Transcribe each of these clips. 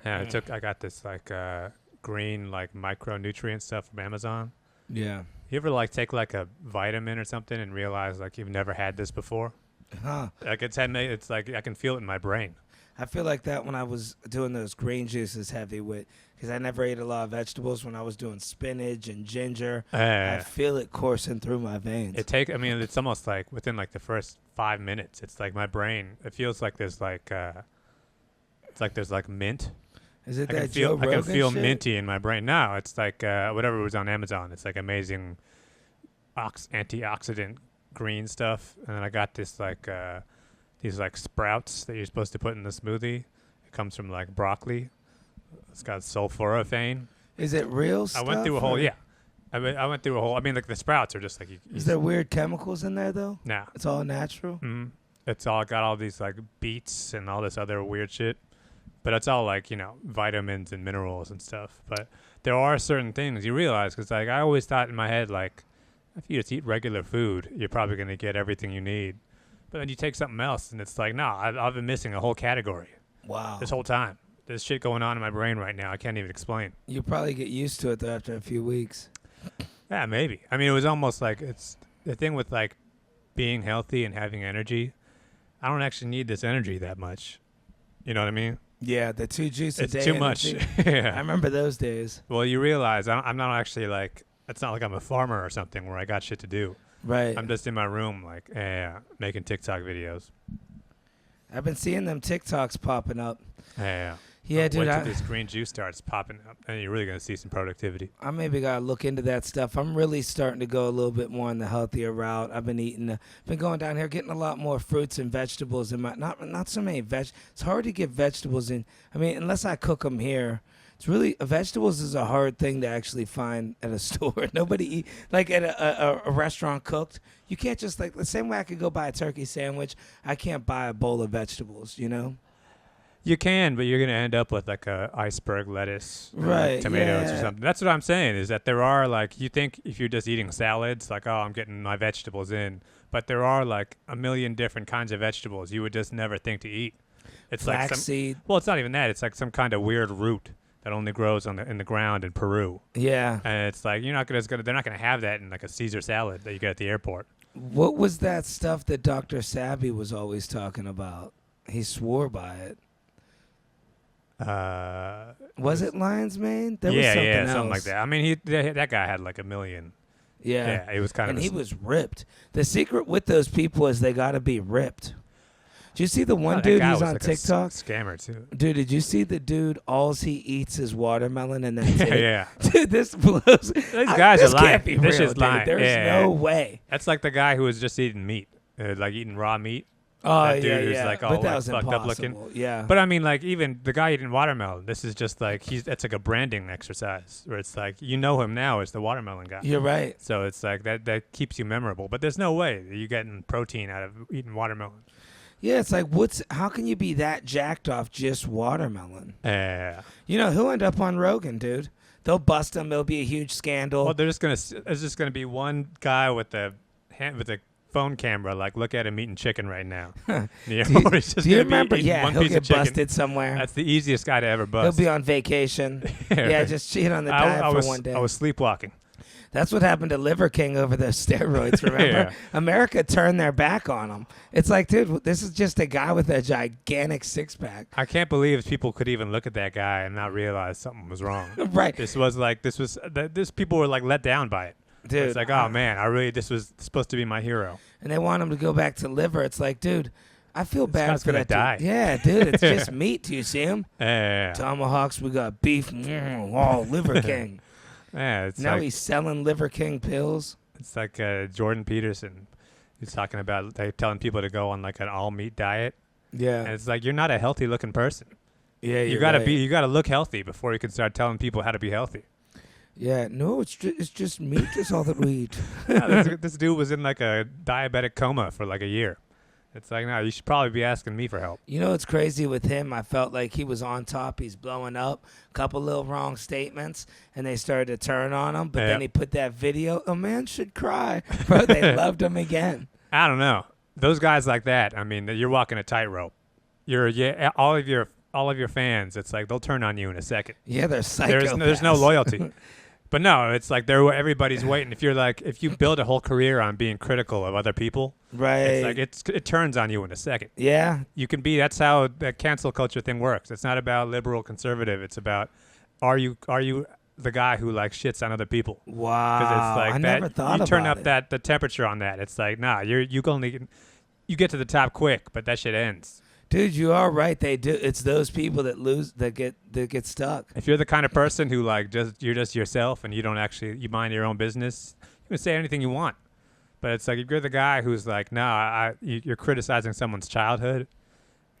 Yeah, I got this like green like micronutrient stuff from Amazon. Yeah. You ever like take like a vitamin or something and realize like you've never had this before? Huh. Like it's like I can feel it in my brain. I feel like that when I was doing those green juices heavy with, because I never ate a lot of vegetables when I was doing spinach and ginger. I feel it coursing through my veins. It's almost like within like the first 5 minutes, it's like my brain, it feels like there's like, it's like there's like mint. Is it that Joe Rogan I can feel shit? minty in my brain. No, it's like whatever was on Amazon. It's like amazing antioxidant green stuff. And then I got this like these like sprouts that you're supposed to put in the smoothie. It comes from like broccoli. It's got sulforaphane. Is it real stuff? I went through a whole I went through a whole. I mean, like the sprouts are just like. Is there weird chemicals in there though? No, it's all natural. Mm-hmm. It's all got all these like beets and all this other weird shit. But it's all like, vitamins and minerals and stuff. But there are certain things you realize, because like I always thought in my head, like if you just eat regular food, you're probably going to get everything you need. But then you take something else, and it's like, no, I've been missing a whole category. Wow. This whole time. There's shit going on in my brain right now. I can't even explain. You probably get used to it though after a few weeks. Yeah, maybe. I mean, it was almost like it's the thing with like being healthy and having energy. I don't actually need this energy that much. You know what I mean? Yeah, the 2 juices a day. It's too much. Yeah. I remember those days. Well, you realize I'm not actually like, it's not like I'm a farmer or something where I got shit to do. Right. I'm just in my room like, making TikTok videos. I've been seeing them TikToks popping up. Yeah. Yeah, dude. Wait till this green juice starts popping up, and you're really going to see some productivity. I maybe got to look into that stuff. I'm really starting to go a little bit more on the healthier route. I've been going down here, getting a lot more fruits and vegetables in my, not so many It's hard to get vegetables in. I mean, unless I cook them here. It's really, vegetables is a hard thing to actually find at a store. Nobody eat, like at a restaurant cooked. You can't just like, the same way I could go buy a turkey sandwich, I can't buy a bowl of vegetables, You can, but you're going to end up with like a iceberg lettuce, right? Tomatoes or something. That's what I'm saying, is that there are like, you think if you're just eating salads, like, oh, I'm getting my vegetables in. But there are like a million different kinds of vegetables you would just never think to eat. It's Flaxseed. Well, it's not even that. It's like some kind of weird root that only grows in the ground in Peru. Yeah. And it's like, they're not going to have that in like a Caesar salad that you get at the airport. What was that stuff that Dr. Sabby was always talking about? He swore by it. Was it lion's mane? There was something else. Something like that. I mean, that guy had like a million. Yeah, it was kind of. And he was ripped. The secret with those people is they got to be ripped. Did you see the one dude who's on like TikTok? A scammer too. Dude, did you see the dude? All he eats is watermelon, and that's it. Yeah. Dude, this blows. These guys are lying. Can't be this real, is lying. There's no way. That's like the guy who was just eating meat, like eating raw meat. Oh, that dude who's like all but that like was fucked impossible. up looking. Yeah. But I mean, like even the guy eating watermelon, this is just like that's like a branding exercise where it's like him now as the watermelon guy. You're right. So it's like that keeps you memorable. But there's no way that you're getting protein out of eating watermelon. Yeah, it's like how can you be that jacked off just watermelon? Yeah. He'll end up on Rogan, dude. They'll bust him. It'll be a huge scandal. Well, there's just gonna be one guy with a phone camera, like look at him eating chicken right now. Do you remember? Yeah, he'll get busted somewhere. That's the easiest guy to ever bust. He'll be on vacation. Yeah, just cheat on the diet for one day. I was sleepwalking. That's what happened to Liver King over those steroids, remember? Yeah. America turned their back on him. It's like, dude, this is just a guy with a gigantic six-pack. I can't believe people could even look at that guy and not realize something was wrong. Right. This people were like let down by it. Dude. It's like, oh man, this was supposed to be my hero. And they want him to go back to liver. It's like, dude, I feel bad for that die. dude. Yeah, dude, it's just meat. Do you see him? Yeah. Tomahawks, we got beef. Liver King. Yeah, now he's selling Liver King pills. It's like Jordan Peterson. He's talking about telling people to go on like an all meat diet. Yeah, and it's like you're not a healthy looking person. Yeah, you gotta look healthy before you can start telling people how to be healthy. Yeah, no, it's just meat is all that we eat. This dude was in like a diabetic coma for like a year. It's like, no, you should probably be asking me for help. You know what's crazy with him? I felt like he was on top. He's blowing up. Couple little wrong statements, and they started to turn on him. But then he put that video, a man should cry. Bro, they loved him again. I don't know. Those guys like that, I mean, you're walking a tightrope. All of your all of your fans, it's like they'll turn on you in a second. Yeah, they're psychopaths. There's no loyalty. But no, it's like everybody's waiting. If you build a whole career on being critical of other people, right? It's like it turns on you in a second. Yeah, you can be. That's how the cancel culture thing works. It's not about liberal, conservative. It's about are you the guy who like shits on other people? Wow, because it's like I that, never thought you turn about up the temperature on that. It's like you get to the top quick, but that shit ends. Dude, you are right. They do. It's those people that get stuck. If you're the kind of person who like you're just yourself and you mind your own business, you can say anything you want. But it's like if you're the guy who's like, you're criticizing someone's childhood,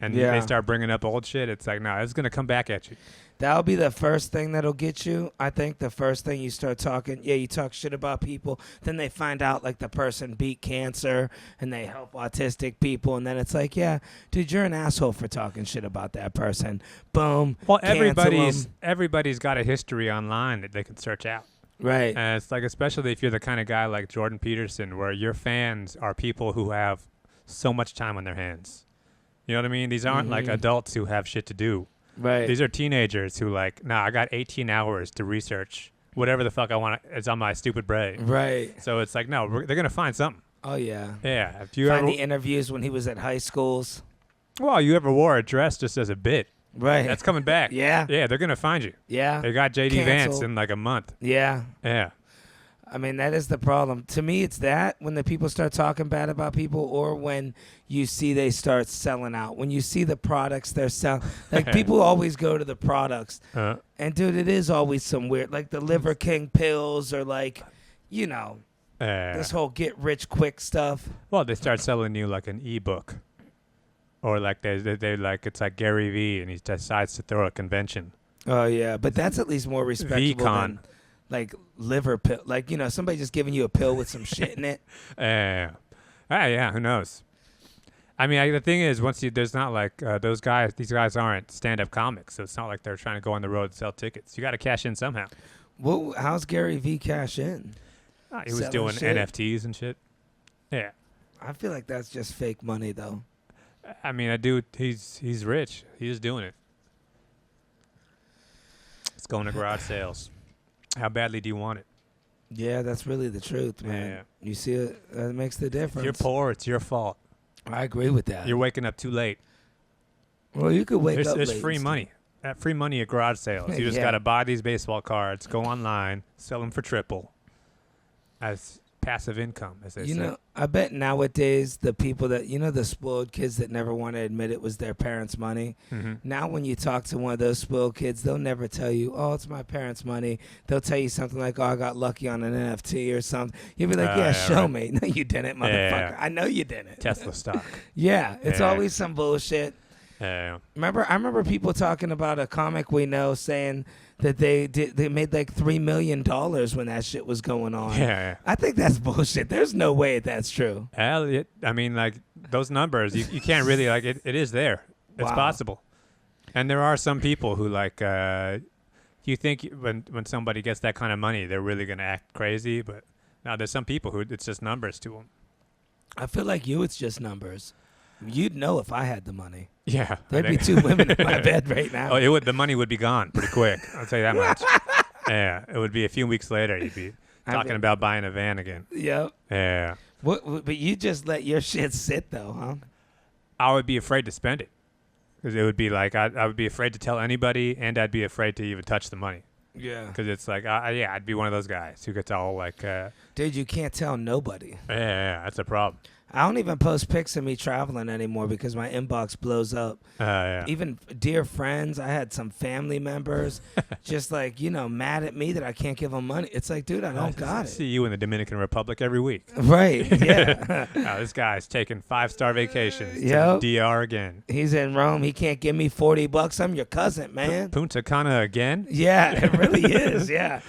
and they start bringing up old shit. It's like, it's gonna come back at you. That'll be the first thing that'll get you. I think the first thing you start talking, you talk shit about people, then they find out like the person beat cancer and they help autistic people, and then it's like, yeah, dude, you're an asshole for talking shit about that person. Boom. Well, everybody's got a history online that they can search out. Right. And it's like, especially if you're the kind of guy like Jordan Peterson, where your fans are people who have so much time on their hands. You know what I mean? These aren't like adults who have shit to do. Right. These are teenagers who like, I got 18 hours to research whatever the fuck I want. It's on my stupid brain. Right. So it's like, they're going to find something. Oh, yeah. Yeah. If you find the interviews when he was at high schools. Well, you ever wore a dress just as a bit. Right. That's coming back. Yeah. Yeah, they're going to find you. Yeah. They got J.D. Canceled. Vance in like a month. Yeah. Yeah. I mean, that is the problem. To me, it's that when the people start talking bad about people, or when you see they start selling out. When you see the products they're selling. Like, people always go to the products. And, dude, it is always some weird, like the Liver King pills, or like, this whole get-rich-quick stuff. Well, they start selling you like an e-book. Or like they like, it's like Gary Vee, and he decides to throw a convention. Oh, yeah. But that's at least more respectable than like liver pill, like somebody just giving you a pill with some shit in it. Yeah, who knows? I mean, the thing is, there's not like these guys aren't stand-up comics, so it's not like they're trying to go on the road and sell tickets. You got to cash in somehow. Well, how's Gary Vee cash in? He was doing shit. NFTs and shit. Yeah, I feel like that's just fake money, though. I mean, he's rich. He's doing it. It's going to garage sales. How badly do you want it? Yeah, that's really the truth, man. Yeah. You see it, that makes the difference. If you're poor, it's your fault. I agree with that. You're waking up too late. Well, you could wake up late. There's free money. Free money at garage sales. You just got to buy these baseball cards, go online, sell them for triple as passive income, as they say. I bet nowadays the people that, the spoiled kids that never want to admit it was their parents' money. Mm-hmm. Now when you talk to one of those spoiled kids, they'll never tell you, oh, it's my parents' money. They'll tell you something like, oh, I got lucky on an NFT or something. You'll be like, show me. No, you didn't, motherfucker. Yeah. I know you didn't. Tesla stock. Yeah, it's always some bullshit. Yeah. I remember people talking about a comic we know saying that they made like $3 million when that shit was going on. Yeah. I think that's bullshit. There's no way that's true. I mean, like, those numbers, you can't really, like, it is there. It's possible. And there are some people who, like, you think when somebody gets that kind of money, they're really going to act crazy. But now there's some people who it's just numbers to them. I feel like it's just numbers. You'd know if I had the money. Yeah. There'd be 2 women in my bed right now. Oh, the money would be gone pretty quick. I'll tell you that much. Yeah. It would be a few weeks later. You'd be talking about buying a van again. Yep. Yeah. But you just let your shit sit, though, huh? I would be afraid to spend it. Because it would be like, I would be afraid to tell anybody, and I'd be afraid to even touch the money. Yeah. Because it's like, I'd be one of those guys who gets all like... Dude, you can't tell nobody. Yeah, that's a problem. I don't even post pics of me traveling anymore because my inbox blows up. Yeah. Even dear friends, I had some family members just like, mad at me that I can't give them money. It's like, dude, I don't got it. See you in the Dominican Republic every week. Right, yeah. This guy's taking 5-star vacations to DR again. He's in Rome. He can't give me $40. I'm your cousin, man. Punta Cana again? Yeah, it really is, yeah.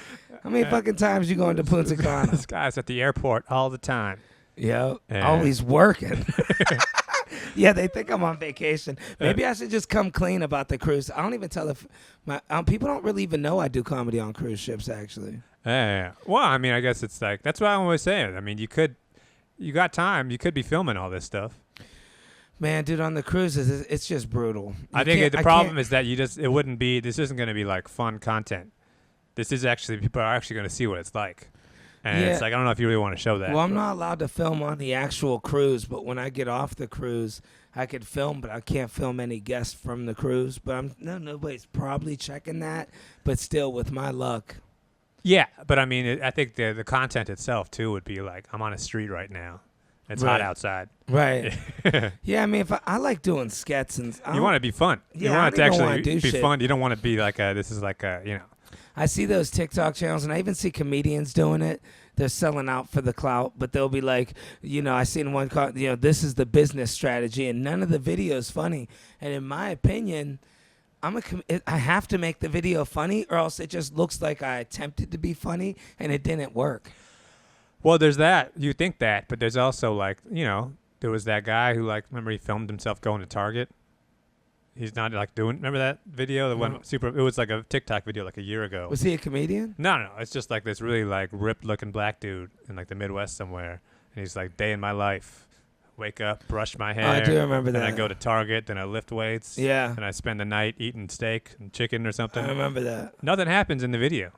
How many fucking times you going to Punta Cana? This guy's at the airport all the time. Yep. Always working. Yeah, they think I'm on vacation. Maybe I should just come clean about the cruise. I don't even tell if my people don't really even know I do comedy on cruise ships, actually. Yeah. Well, I mean, I guess it's like, that's what I'm always saying. I mean, you got time. You could be filming all this stuff. Man, dude, on the cruises, it's just brutal. I think the problem is that it wouldn't be, this isn't going to be like fun content. This is actually, people are actually going to see what it's like. And it's like, I don't know if you really want to show that. Well, I'm not allowed to film on the actual cruise, but when I get off the cruise, I could film, but I can't film any guests from the cruise. But nobody's probably checking that, but still, with my luck. Yeah, but I mean, I think the content itself, too, would be like, I'm on a street right now. It's hot outside. Right. Yeah, I mean, if I like doing skets. And you want to be fun. Yeah, you want it to actually be shit. fun. You don't want to be like, this is like a, you know. I see those TikTok channels, and I even see comedians doing it. They're selling out for the clout, but they'll be like, I seen one called, this is the business strategy, and none of the video is funny. And in my opinion, I have to make the video funny, or else it just looks like I attempted to be funny and it didn't work. Well, there's that. You think that, but there's also like, there was that guy who like, remember he filmed himself going to Target. He's not like doing. Remember that video? That went super. It was like a TikTok video like a year ago. Was he a comedian? No. It's just like this really like ripped looking black dude in like the Midwest somewhere, and he's like, day in my life. Wake up, brush my hair. I do remember that. Then I go to Target, then I lift weights. Yeah. And I spend the night eating steak and chicken or something. I remember that. Nothing happens in the video.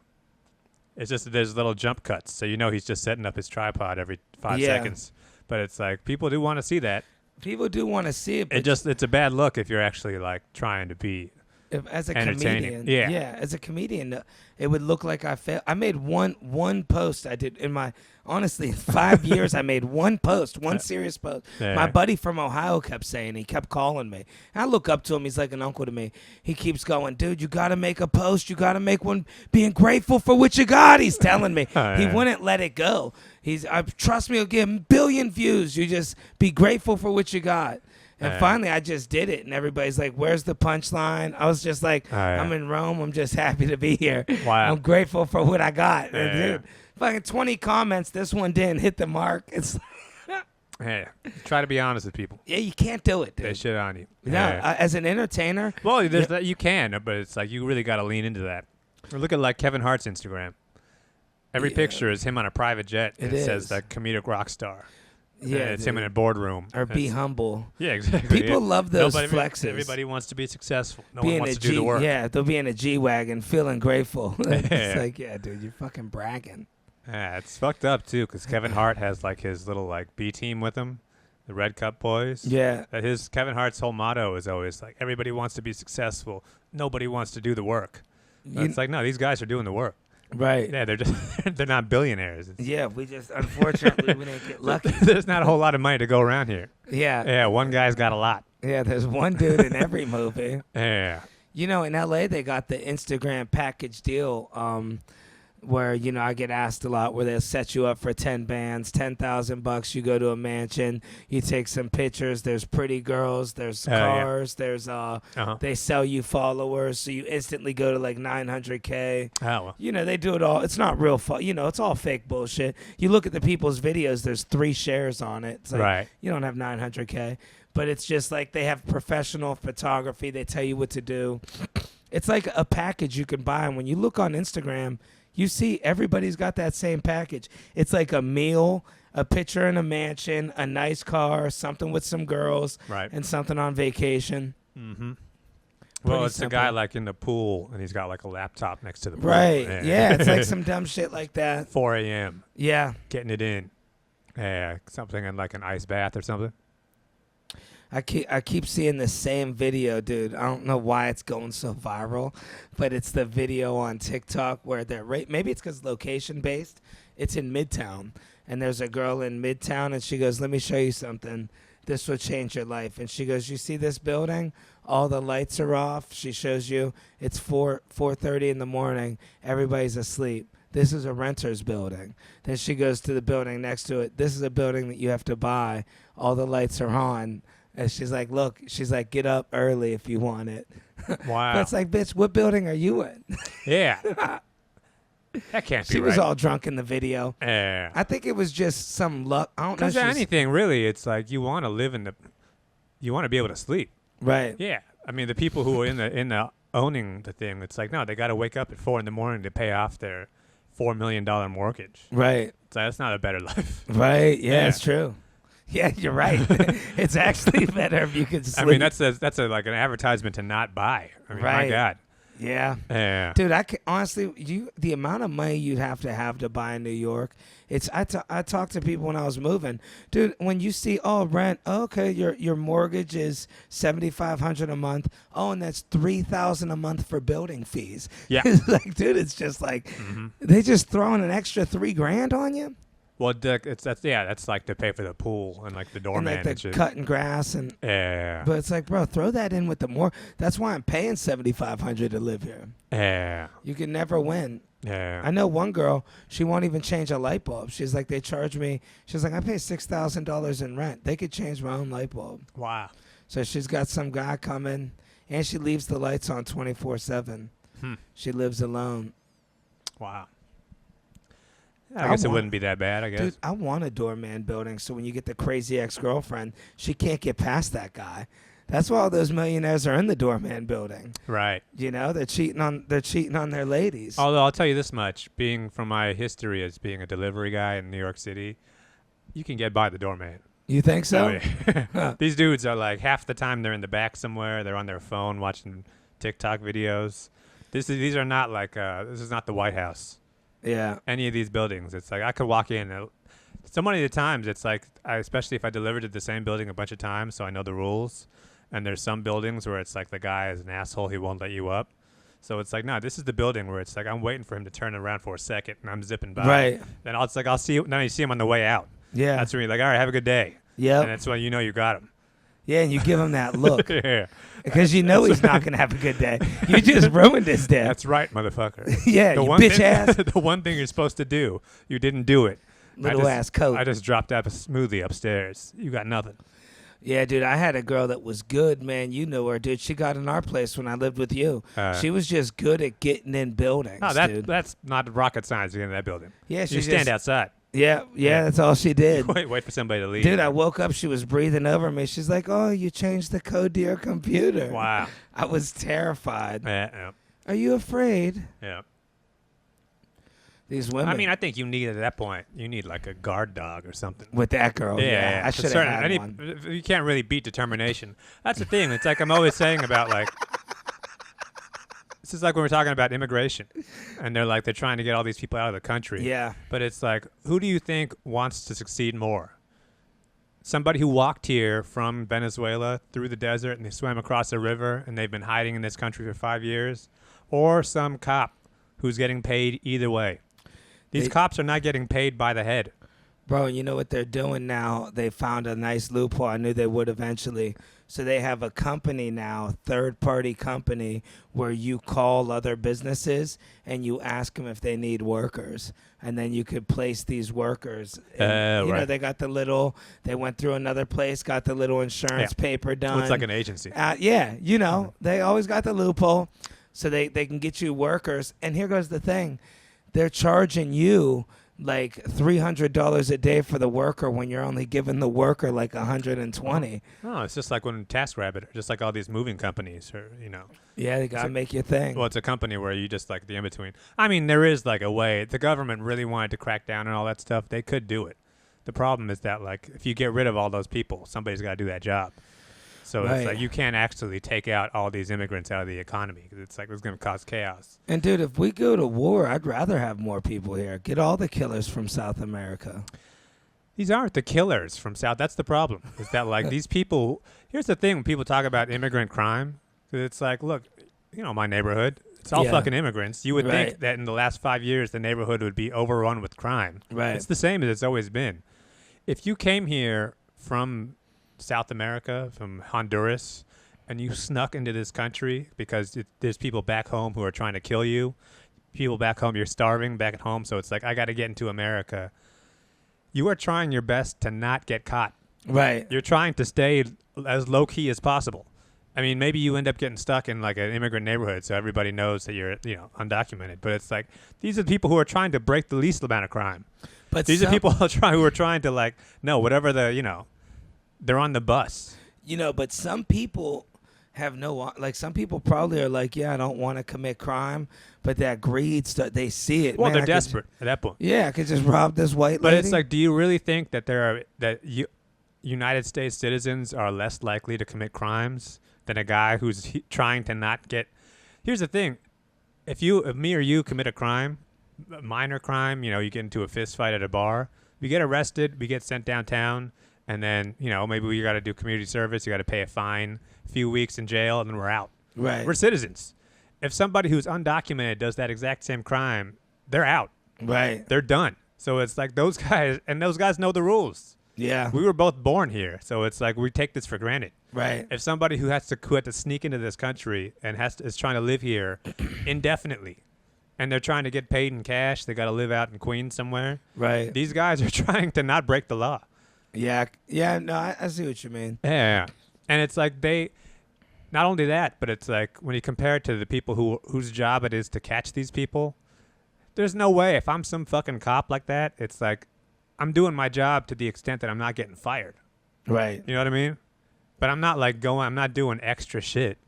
It's just that there's little jump cuts, so he's just setting up his tripod every 5 seconds. But it's like people do want to see that. People do want to see it. It's a bad look if you're actually like trying to be as a entertaining. comedian. Yeah, as a comedian, it would look like I failed. I made one post. I did in my honestly 5 years. I made one post, one serious post. Yeah. My buddy from Ohio kept saying, he kept calling me. And I look up to him. He's like an uncle to me. He keeps going, dude, you got to make a post. You got to make one being grateful for what you got. He's telling me. He wouldn't let it go. Trust me, it'll get a billion views. You just be grateful for what you got. And finally, I just did it, and everybody's like, where's the punchline? I was just like, I'm in Rome. I'm just happy to be here. Wow. I'm grateful for what I got. Dude, fucking 20 comments. This one didn't hit the mark. It's Hey, try to be honest with people. Yeah, you can't do it, dude. They shit on you. No, as an entertainer. Well, there's that you can, but it's like you really got to lean into that. Or look at like Kevin Hart's Instagram. Every picture is him on a private jet. It says that comedic rock star. Yeah, it's him in a boardroom. Or be humble. Yeah, exactly. People love those flexes. Everybody wants to be successful. No one wants to do the work. Yeah, they'll be in a G-Wagon feeling grateful. It's like, yeah, dude, you're fucking bragging. Yeah, it's fucked up, too, because Kevin Hart has, like, his little, like, B team with him, the Red Cup boys. Yeah. Kevin Hart's whole motto is always, like, everybody wants to be successful. Nobody wants to do the work. It's like, no, these guys are doing the work. Right. Yeah, they're not billionaires. We just, unfortunately, we didn't get lucky. There's not a whole lot of money to go around here. Yeah. Yeah, one guy's got a lot. Yeah, there's one dude in every movie. Yeah. In L.A., they got the Instagram package deal where, I get asked a lot where they'll set you up for 10 bands, $10,000. You go to a mansion, you take some pictures. There's pretty girls, there's cars, there's they sell you followers, so you instantly go to like 900K. Oh, well. They do it all. It's not real fun. It's all fake bullshit. You look at the people's videos, there's 3 shares on it. It's like, right. You don't have 900K. But it's just like they have professional photography. They tell you what to do. It's like a package you can buy. And when you look on Instagram, you see everybody's got that same package. It's like a meal, a picture in a mansion, a nice car, something with some girls, right, and something on vacation. Mm-hmm. Well, it's a guy like in the pool, and he's got like a laptop next to the pool. Right. Yeah, it's like some dumb shit like that. 4 a.m. Yeah. Getting it in. Yeah, something in like an ice bath or something. I keep seeing the same video, dude. I don't know why it's going so viral, but it's the video on TikTok where maybe it's because location based. It's in Midtown, and there's a girl in Midtown, and she goes, "Let me show you something. This will change your life." And she goes, "You see this building? All the lights are off." She shows you it's 4:30 in the morning. Everybody's asleep. This is a renter's building. Then she goes to the building next to it. This is a building that you have to buy. All the lights are on. And she's like, look, get up early if you want it. Wow. But it's like, bitch, what building are you in? Yeah. That can't be right. She was all drunk in the video. Yeah. I think it was just some luck. I don't know. Because anything, really, it's like you want to live you want to be able to sleep. Right. Yeah. I mean, the people who are in the owning the thing, it's like, no, they got to wake up at 4 a.m. to pay off their $4 million mortgage. Right. So that's not a better life. Right. Yeah, it's true. Yeah, you're right. It's actually better if you can sleep. I mean, that's like an advertisement to not buy. I mean, Right. my God. Yeah. Yeah. Dude, honestly, the amount of money you'd have to buy in New York. I talked to people when I was moving. Dude, when you see rent, okay, your mortgage is $7,500 a month. Oh, and that's $3,000 a month for building fees. Yeah. It's like, dude, it's just like they just throwing an extra $3,000 on you. Well, that's like to pay for the pool and like the doorman And like and shit. cutting grass and. Yeah. But it's like, bro, throw that in with the more. That's why I'm paying $7,500 to live here. Yeah. You can never win. Yeah. I know one girl, she won't even change a light bulb. She's like, they charge me. She's like, I pay $6,000 in rent. They could change my own light bulb. Wow. So she's got some guy coming, and she leaves the lights on 24/7. She lives alone. Wow. I guess it wouldn't be that bad, I guess. Dude, I want a doorman building, so when you get the crazy ex-girlfriend, she can't get past that guy. That's why all those millionaires are in the doorman building. Right. You know, they're cheating on their ladies. Although I'll tell you this much, being from my history as being a delivery guy in New York City, you can get by the doorman. You think so? Oh, yeah. These dudes are like half the time they're in the back somewhere. They're on their phone watching TikTok videos. These are not like this is not the White House. Yeah. Any of these buildings, it's like I could walk in. So many of the times, it's like especially if I delivered to the same building a bunch of times, so I know the rules. And there's some buildings where it's like the guy is an asshole; he won't let you up. So it's like, no, this is the building where it's like I'm waiting for him to turn around for a second, and I'm zipping by. Right. Then I'll see. Then you see him on the way out. Yeah. That's when you're like, all right, have a good day. Yeah. And that's when you know you got him. Yeah, and you give him that look. Yeah. Because you know he's not going to have a good day. You just ruined his day. That's right, motherfucker. Yeah, the you one bitch thing, ass. The one thing you're supposed to do, you didn't do it. Little ass coat. I just dropped out a smoothie upstairs. You got nothing. Yeah, dude, I had a girl that was good, man. You know her, dude. She got in our place when I lived with you. She was just good at getting in buildings, No, dude. that's not rocket science to get in that building. Yeah, you stand outside. Yeah, that's all she did. Wait for somebody to leave. Dude, I woke up. She was breathing over me. She's like, "Oh, you changed the code to your computer." Wow. I was terrified. Yeah. Are you afraid? Yeah. These women. I mean, I think you need at that point. You need like a guard dog or something. With that girl. Yeah. I should have had one. You can't really beat determination. That's the thing. It's like I'm always saying about like. This is like when we're talking about immigration, and they're trying to get all these people out of the country. Yeah. But it's like, who do you think wants to succeed more? Somebody who walked here from Venezuela through the desert and they swam across a river and they've been hiding in this country for 5 years, or some cop who's getting paid either way. These cops are not getting paid by the head. Bro, you know what they're doing now? They found a nice loophole. I knew they would eventually. So they have a company now, third-party company, where you call other businesses and you ask them if they need workers. And then you could place these workers. And, you know, they got they went through another place, got the little insurance paper done. Well, it's like an agency. Yeah, you know, they always got the loophole. So they can get you workers. And here goes the thing. They're charging you like $300 a day for the worker when you're only giving the worker like $120. Oh, it's just like when TaskRabbit, just like all these moving companies, or Yeah, they gotta make your thing. Well, it's a company where you just like the in between. I mean, there is like a way. If the government really wanted to crack down on all that stuff, they could do it. The problem is that like if you get rid of all those people, somebody's got to do that job. So it's like you can't actually take out all these immigrants out of the economy because it's like it's going to cause chaos. And dude, if we go to war, I'd rather have more people here. Get all the killers from South America. These aren't the killers from South. That's the problem. Is that like these people? Here's the thing: when people talk about immigrant crime, it's like, look, my neighborhood. It's all fucking immigrants. You would think that in the last 5 years, the neighborhood would be overrun with crime. Right. It's the same as it's always been. If you came here from South America, from Honduras, and you snuck into this country because there's people back home who are trying to kill you, people back home, you're starving back at home, so it's like, I got to get into America. You are trying your best to not get caught. Right. You're trying to stay as low-key as possible. I mean, maybe you end up getting stuck in like an immigrant neighborhood so everybody knows that you're, undocumented. But it's like, these are the people who are trying to break the least amount of crime. But these are people who are trying to like, no, whatever they're on the bus. But some people have some people probably are like, yeah, I don't want to commit crime, but that greed stuff, they see it. Well, they're desperate at that point. Yeah, I could just rob this white lady. But it's like, do you really think that you United States citizens are less likely to commit crimes than a guy who's trying to not get. Here's the thing: if me or you commit a crime, a minor crime, you get into a fist fight at a bar, we get arrested, we get sent downtown, and then maybe we got to do community service. You got to pay a fine, a few weeks in jail, and then we're out. Right. We're citizens. If somebody who's undocumented does that exact same crime, they're out. Right. They're done. So it's like those guys know the rules. Yeah. We were both born here, so it's like we take this for granted. Right. If somebody who had to sneak into this country and is trying to live here indefinitely, and they're trying to get paid in cash, they got to live out in Queens somewhere. Right. These guys are trying to not break the law. Yeah. Yeah. No, I see what you mean. Yeah. And it's like not only that, but it's like when you compare it to the people whose job it is to catch these people, there's no way. If I'm some fucking cop like that, it's like I'm doing my job to the extent that I'm not getting fired. Right. You know what I mean? But I'm not I'm not doing extra shit.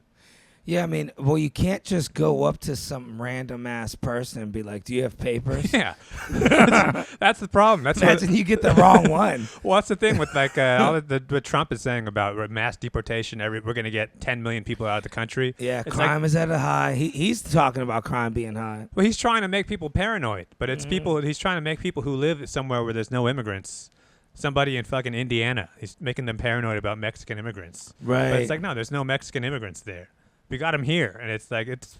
Yeah, I mean, well, you can't just go up to some random ass person and be like, "Do you have papers?" Yeah, that's the problem. Imagine you get the wrong one. Well, that's the thing with all what Trump is saying about mass deportation. We're going to get 10 million people out of the country. Yeah, crime is at a high. He's talking about crime being high. Well, he's trying to make people paranoid, but it's people. He's trying to make people who live somewhere where there's no immigrants. Somebody in fucking Indiana, he's making them paranoid about Mexican immigrants. Right. But it's like, no, there's no Mexican immigrants there. We got them here, and it's like it's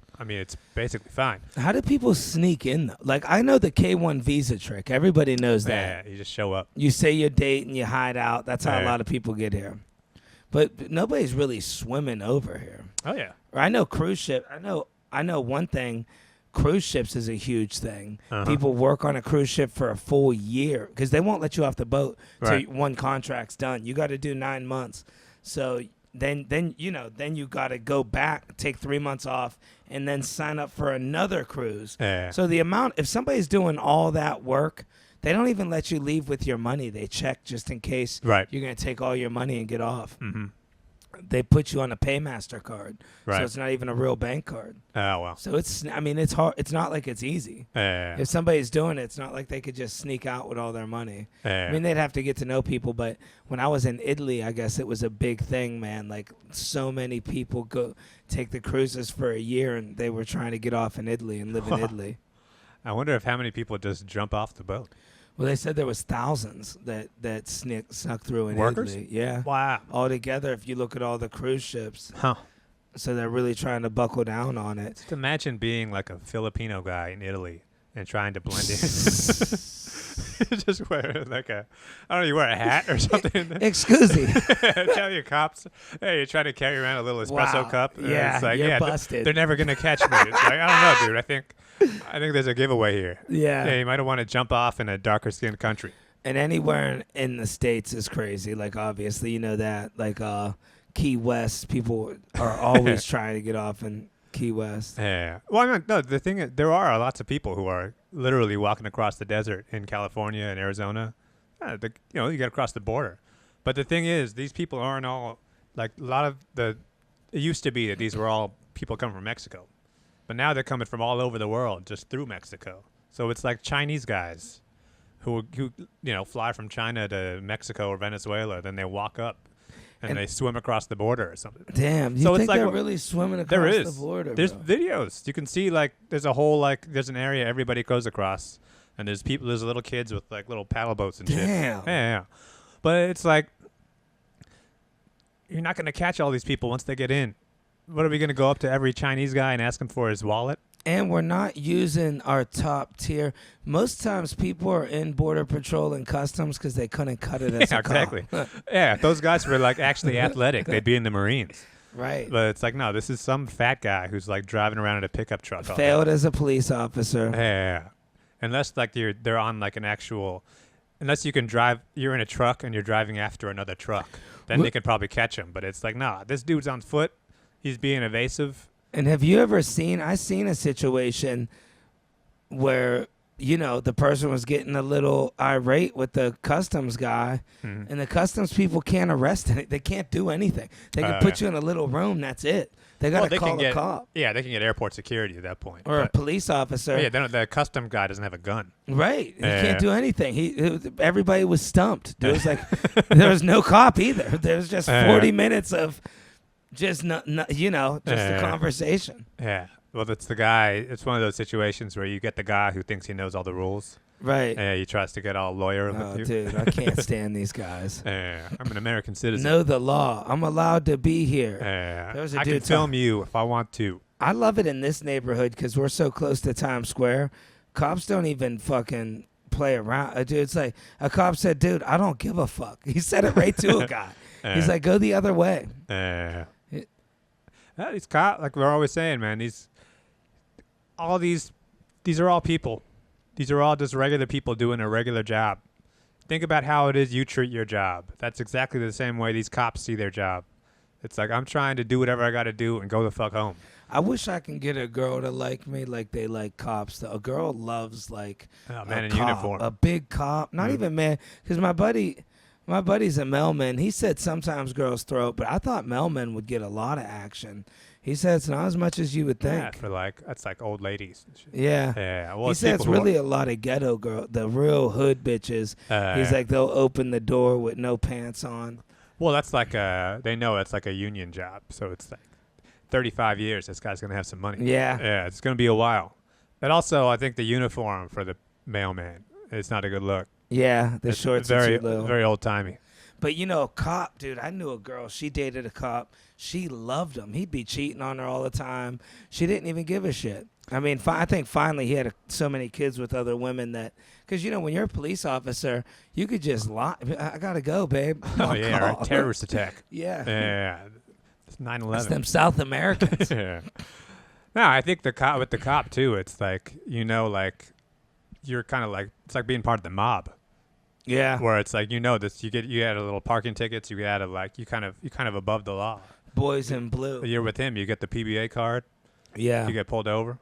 basically fine. How do people sneak in though? Like, I know the K-1 visa trick. Everybody knows that. Yeah, you just show up. You say your date and you hide out. That's how a lot of people get here. But nobody's really swimming over here. Oh yeah. I know cruise ship. I know one thing. Cruise ships is a huge thing. People work on a cruise ship for a full year because they won't let you off the boat till one contract's done. You got to do 9 months. So then you got to go back, take 3 months off, and then sign up for another cruise. Yeah. So if somebody's doing all that work, they don't even let you leave with your money. They check just in case you're going to take all your money and get off. Mm-hmm. They put you on a Paymaster card, so it's not even a real bank card. Oh, well. So it's hard. It's not like it's easy. If somebody's doing it, it's not like they could just sneak out with all their money. I mean, they'd have to get to know people. But when I was in Italy, I guess it was a big thing, man. Like, so many people go take the cruises for a year, and they were trying to get off in Italy and live in Italy. I wonder if how many people just jump off the boat. Well, they said there was thousands that snuck through in Workers? Italy. Yeah. Wow. Altogether, if you look at all the cruise ships. Huh. So they're really trying to buckle down on it. Just imagine being like a Filipino guy in Italy and trying to blend in. Just wear you wear a hat or something. Excuse me. Tell your cops, hey, you're trying to carry around a little espresso cup. Yeah, it's like, you're busted. They're never gonna catch me. It's like, I don't know, dude. I think there's a giveaway here. Yeah. You might want to jump off in a darker skinned country. And anywhere in the States is crazy. Like, obviously, you know that. Like, Key West, people are always trying to get off in Key West. Yeah. Well, no, the thing is, there are lots of people who are literally walking across the desert in California and Arizona. You get across the border. But the thing is, these people aren't all, like, it used to be that these were all people coming from Mexico. But now they're coming from all over the world, just through Mexico. So it's like Chinese guys who fly from China to Mexico or Venezuela, then they walk up and they swim across the border or something. Damn, you think they're really swimming across the border? There's videos. You can see, like, there's a whole, like, there's an area everybody goes across, and there's little kids with, like, little paddle boats and shit. Damn. Yeah. But it's like, you're not going to catch all these people once they get in. What are we going to go up to every Chinese guy and ask him for his wallet? And we're not using our top tier. Most times people are in Border Patrol and Customs because they couldn't cut it as a cop. Exactly. Yeah, if those guys were, like, actually athletic, they'd be in the Marines. Right. But it's like, no, this is some fat guy who's, like, driving around in a pickup truck. Failed as a police officer. Yeah. Unless, like, they're on, like, an actual... Unless you can drive... You're in a truck and you're driving after another truck. Then they could probably catch him. But it's like, nah, this dude's on foot. He's being evasive. And have you ever seen a situation where, the person was getting a little irate with the customs guy, and the customs people can't arrest it. They can't do anything. They can put you in a little room. That's it. They got to they call can a get cop. Yeah, they can get airport security at that point. Or a police officer. Yeah, the custom guy doesn't have a gun. Right. He Yeah. can't do anything. Everybody was stumped. There was there was no cop either. There was just 40 minutes of just a conversation. Yeah. Well, it's the guy. It's one of those situations where you get the guy who thinks he knows all the rules. Right. Yeah, he tries to get all lawyer Oh, with you. dude, I can't stand these guys. Yeah, I'm an American citizen. Know the law. I'm allowed to be here. Yeah, There was a I dude can film you if I want to. I love it in this neighborhood because we're so close to Times Square. Cops don't even fucking play around. Dude, it's like a cop said, dude, I don't give a fuck. He said it right to a guy. He's like, go the other way. These cops, like we're always saying, man, these are all people. These are all just regular people doing a regular job. Think about how it is you treat your job. That's exactly the same way these cops see their job. It's like, I'm trying to do whatever I got to do and go the fuck home. I wish I can get a girl to like me like they like cops. A girl loves like a man in cop, uniform. a big cop. Not even man, because my buddy's a mailman. He said sometimes girls throw it, but I thought mailmen would get a lot of action. He said it's not as much as you would think. Yeah, that's like old ladies. And shit. Yeah. Yeah. Well, He said it's really a lot of ghetto girl, the real hood bitches. He's like, they'll open the door with no pants on. Well, that's like they know it's like a union job, so it's like 35 years. This guy's gonna have some money. Yeah. Yeah, it's gonna be a while. And also, I think the uniform for the mailman is not a good look. Yeah, the shorts are too little. Very old timey. But a cop, dude, I knew a girl. She dated a cop. She loved him. He'd be cheating on her all the time. She didn't even give a shit. I mean, I think finally he had so many kids with other women that, because when you're a police officer, you could just lie. I gotta go, babe. Oh yeah, or a terrorist attack. Yeah. Yeah. It's 9/11. It's them South Americans. Yeah. No, I think with the cop too. It's like like you're kind of like it's like being part of the mob. Yeah. Where it's like this, you get a little parking tickets. You get you kind of above the law. Boys in blue. You're with him. You get the PBA card. Yeah. You get pulled over.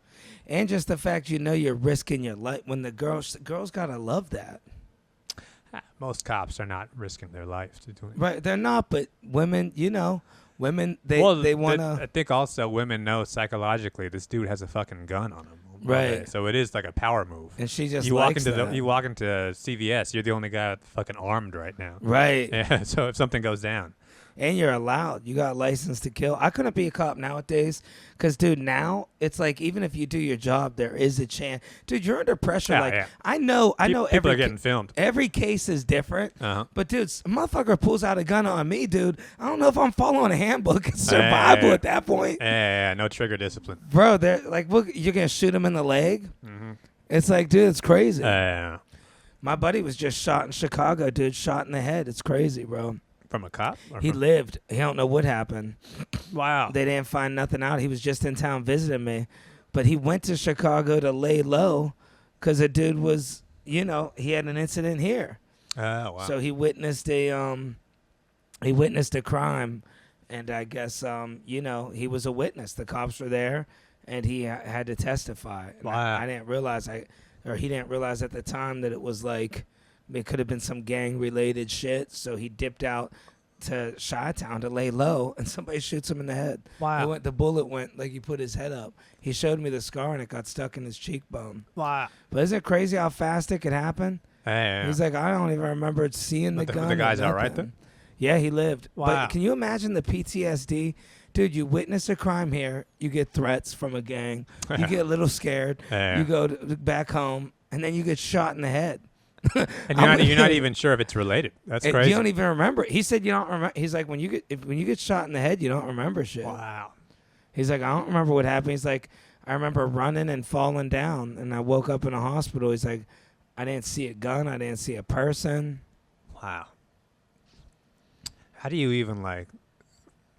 And just the fact you're risking your life when the girls gotta love that. Most cops are not risking their life to do it. Right, they're not. But women, women they want to. I think also women know psychologically this dude has a fucking gun on him. Right. So it is like a power move. And she just you likes that. You walk into CVS, you're the only guy fucking armed right now. Right. Yeah. So if something goes down. And you're allowed. You got a license to kill. I couldn't be a cop nowadays because, dude, now it's like even if you do your job, there is a chance. Dude, you're under pressure. I know people are getting filmed. Every case is different. Uh-huh. But, dude, a motherfucker pulls out a gun on me, dude. I don't know if I'm following a handbook. It's survival at that point. Yeah, no trigger discipline. Bro, they're like, look, you're going to shoot him in the leg? Mm-hmm. It's like, dude, it's crazy. Yeah. My buddy was just shot in Chicago, dude, shot in the head. It's crazy, bro. From a cop? He lived. He don't know what happened. Wow. They didn't find nothing out. He was just in town visiting me. But he went to Chicago to lay low because a dude was, he had an incident here. Oh, wow. So he witnessed a crime. And I guess, he was a witness. The cops were there, and he had to testify. Wow. I didn't realize, he didn't realize at the time that it was like, it could have been some gang-related shit, so he dipped out to Chi-Town to lay low, and somebody shoots him in the head. Wow. The bullet went, like he put his head up. He showed me the scar, and it got stuck in his cheekbone. Wow. But isn't it crazy how fast it could happen? Yeah. He's like, I don't even remember seeing the gun. The guy's all right then? Yeah, he lived. Wow. But can you imagine the PTSD? Dude, you witness a crime here, you get threats from a gang, you get a little scared, you go back home, and then you get shot in the head. And you're not even sure if it's related. That's crazy. You don't even remember. He said you don't remember. He's like, when you get shot in the head, you don't remember shit. Wow. He's like, I don't remember what happened. He's like, I remember running and falling down, and I woke up in a hospital. He's like, I didn't see a gun. I didn't see a person. Wow. How do you even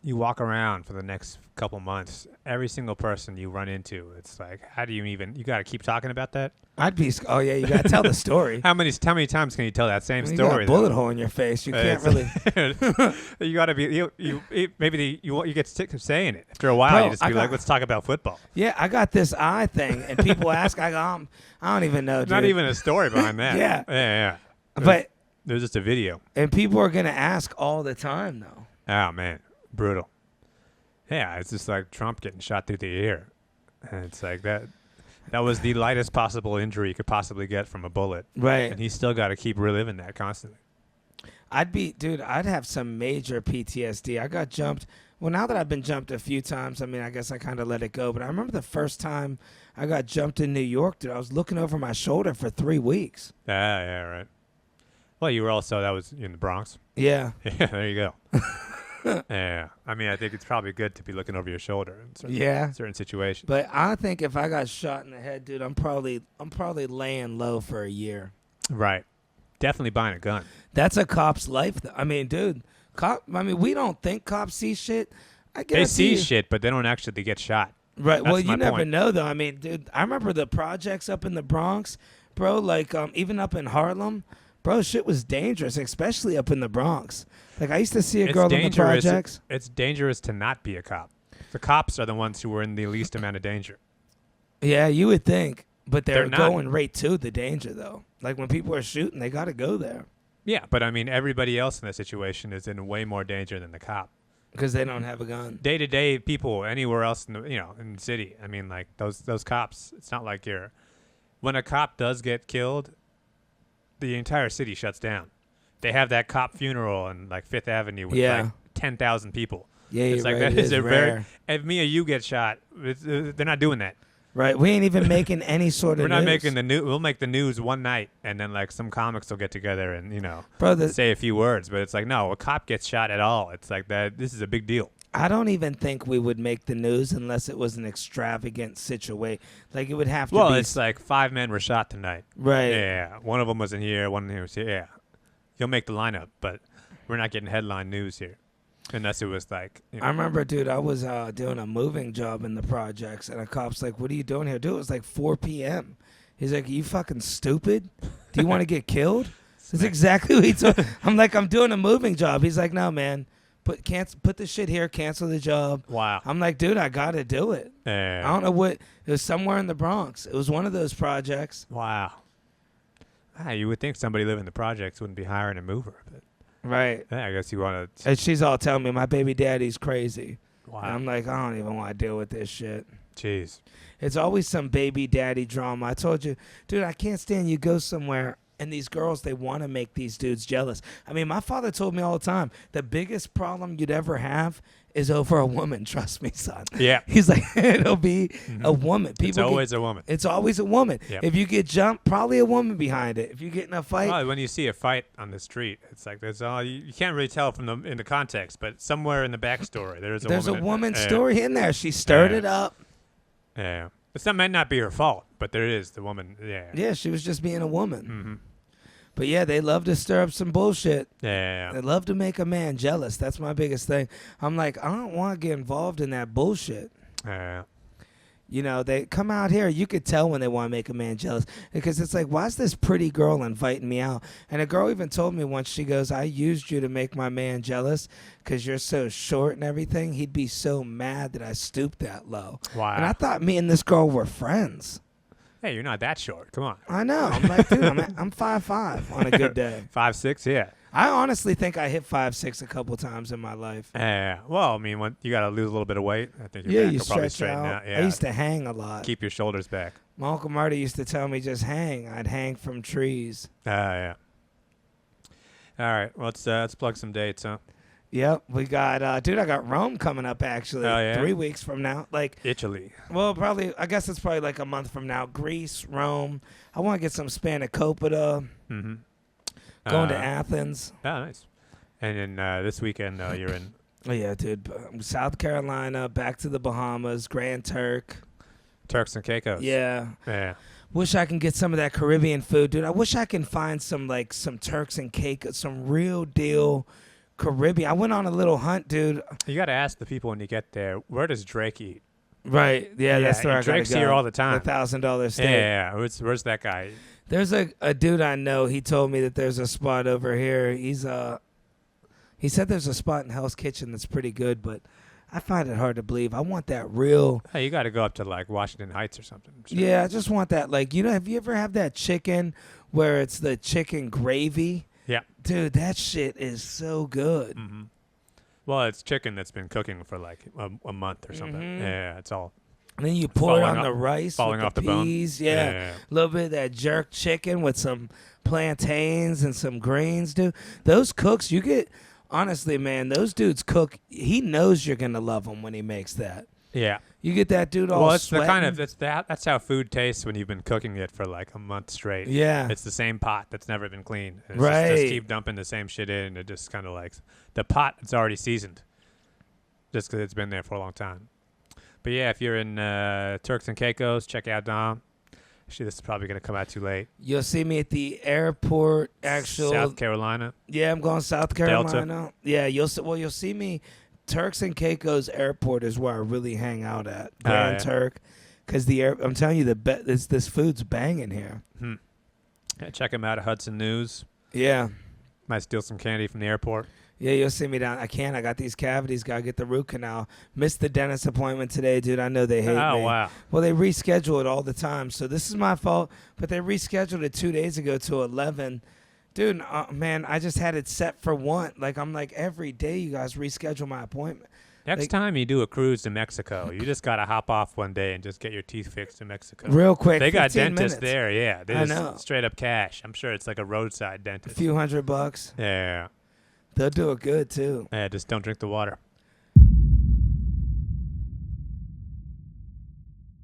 you walk around for the next couple months, every single person you run into, it's like, how do you got to keep talking about that? I'd be, oh yeah, you got to tell the story. How many times can you tell that same you story? You got a bullet hole in your face. You can't really. You got to be, you get sick of saying it. After a while, you just be like, let's talk about football. Yeah, I got this eye thing, and people ask, I go, I don't even know, dude. Not even a story behind that. Yeah. Yeah. But there's just a video. And people are going to ask all the time, though. Oh, man. Brutal. Yeah, it's just like Trump getting shot through the ear. And it's like that was the lightest possible injury you could possibly get from a bullet. Right. And he's still got to keep reliving that constantly. I'd have some major PTSD. I got jumped. Well, now that I've been jumped a few times, I mean, I guess I kind of let it go. But I remember the first time I got jumped in New York, dude, I was looking over my shoulder for 3 weeks. Yeah, right. Well, you were also, that was in the Bronx. Yeah. Yeah, there you go. Yeah. I mean, I think it's probably good to be looking over your shoulder in certain situations. But I think if I got shot in the head, dude, I'm probably laying low for a year. Right. Definitely buying a gun. That's a cop's life. I mean, dude, we don't think cops see shit. I guess they see shit, but they don't actually get shot. Right. That's well, you never point. know, though. I mean, dude, I remember the projects up in the Bronx, bro, like even up in Harlem. Bro, shit was dangerous, especially up in the Bronx. Like, I used to see a girl in the projects. It's dangerous to not be a cop. The cops are the ones who are in the least amount of danger. Yeah, you would think. But they're not going right to the danger, though. Like, when people are shooting, they got to go there. Yeah, but, I mean, everybody else in that situation is in way more danger than the cop. Because they don't have a gun. Day-to-day people anywhere else in the city, I mean, like, those cops, it's not like when a cop does get killed, the entire city shuts down. They have that cop funeral on, like, Fifth Avenue with, like, 10,000 people. Yeah, it's like right. that is rare. If me or you get shot, they're not doing that. Right, we ain't even making any sort of We're not news. making the news. We'll make the news one night, and then like some comics will get together and say a few words. But it's like, no, a cop gets shot at all. It's like that. This is a big deal. I don't even think we would make the news unless it was an extravagant situation. Like, it would have to be. Well, it's like 5 men were shot tonight. Right. Yeah, one of them was in here. One in here was here. Yeah, you'll make the lineup, but we're not getting headline news here. Unless it was like, I remember, dude, I was doing a moving job in the projects, and a cop's like, "What are you doing here?" Dude, it was like 4 p.m. He's like, "Are you fucking stupid? Do you want to get killed?" That's exactly what he told. I'm like, "I'm doing a moving job." He's like, "No, man, put the shit here, cancel the job." Wow. I'm like, "Dude, I gotta do it." I don't know what. It was somewhere in the Bronx. It was one of those projects. Wow. You would think somebody living in the projects wouldn't be hiring a mover, but. Right. Yeah, I guess you want to. And she's all telling me my baby daddy's crazy. Wow. And I'm like, I don't even want to deal with this shit. Jeez. It's always some baby daddy drama. I told you, dude, I can't stand you go somewhere and these girls, they want to make these dudes jealous. I mean, my father told me all the time, the biggest problem you'd ever have is over a woman. Trust me, son. Yeah. He's like, it'll be a woman. It's always a woman. It's always a woman. Yep. If you get jumped, probably a woman behind it. If you get in a fight. Well, when you see a fight on the street, it's like there's all you can't really tell from in the context, but somewhere in the backstory there's a woman story in there. She stirred it up. Yeah. It might not be her fault, but there is the woman. Yeah. Yeah, she was just being a woman. Mm-hmm. But yeah, they love to stir up some bullshit. Yeah. They love to make a man jealous. That's my biggest thing. I'm like, I don't want to get involved in that bullshit. Yeah. You know, they come out here. You could tell when they want to make a man jealous because it's like, why is this pretty girl inviting me out? And a girl even told me once, she goes, I used you to make my man jealous because you're so short and everything. He'd be so mad that I stooped that low. Wow. And I thought me and this girl were friends. Hey, you're not that short. Come on. I know. I'm like, dude, I'm 5'5" on a good day. 5'6", yeah. I honestly think I hit 5'6" a couple times in my life. Yeah. Well, I mean, when you got to lose a little bit of weight, I think your back will probably straighten out. Yeah. I used to hang a lot. Keep your shoulders back. My Uncle Marty used to tell me just hang. I'd hang from trees. Yeah. All right. Well, let's plug some dates, huh? Yep, we got, dude, I got Rome coming up, actually, 3 weeks from now. Like Italy. Well, I guess it's probably like a month from now. Greece, Rome. I want to get some spanakopita. Mm-hmm. Going to Athens. Oh, nice. And then this weekend, you're in. Oh, yeah, dude. South Carolina, back to the Bahamas, Grand Turk. Turks and Caicos. Yeah. Wish I can get some of that Caribbean food, dude. I wish I can find some Turks and Caicos, some real deal Caribbean. I went on a little hunt, dude. You got to ask the people when you get there, where does Drake eat? Right. Yeah, that's where I Drake's gotta go. here all the time. The $1,000 steak. Yeah. Where's that guy? There's a dude I know. He told me that there's a spot over here. He said there's a spot in Hell's Kitchen that's pretty good, but I find it hard to believe. I want that real. Hey, you got to go up to like Washington Heights or something. Sure. Yeah, I just want that. Like, have you ever had that chicken where it's the chicken gravy? Yeah. Dude, that shit is so good. Mm-hmm. Well, it's chicken that's been cooking for like a month or something. Mhm. Yeah, it's all And then you pour it Falling on the off- rice falling with off the the bone. peas. Yeah. A little bit of that jerk chicken with some plantains and some greens, dude. Those cooks, you get, honestly, man, those dudes cook. He knows you're going to love him when he makes that. Yeah. You get that dude all Well, it's sweating. the kind of that's how food tastes when you've been cooking it for like a month straight. Yeah. It's the same pot that's never been cleaned. It's Right. Just keep dumping the same shit in. It just kind of like the pot. It's already seasoned, just because it's been there for a long time. But yeah, if you're in Turks and Caicos, check out Dom. Actually, this is probably gonna come out too late. You'll see me at the airport. South Carolina. Yeah, I'm going South Delta. Carolina. Yeah, you'll see me. Turks and Caicos Airport is where I really hang out at. Grand yeah. Turk, because I'm telling you, this food's banging here. Yeah, check him out at Hudson News. Yeah. Might steal some candy from the airport. Yeah, you'll see me down. I got these cavities. Gotta get the root canal. Missed the dentist appointment today, dude. I know they hate me. Oh wow. Well, they reschedule it all the time, so this is my fault. But they rescheduled it 2 days ago to 11. Dude, man, I just had it set for 1. Like, I'm like, every day you guys reschedule my appointment. Next time you do a cruise to Mexico, you just gotta hop off one day and just get your teeth fixed in Mexico. Real quick. They got 15 dentists minutes. there, yeah. They I just know. straight up cash. I'm sure it's like a roadside A dentist. few $100. Yeah. They'll do it good, too. Yeah, just don't drink the water.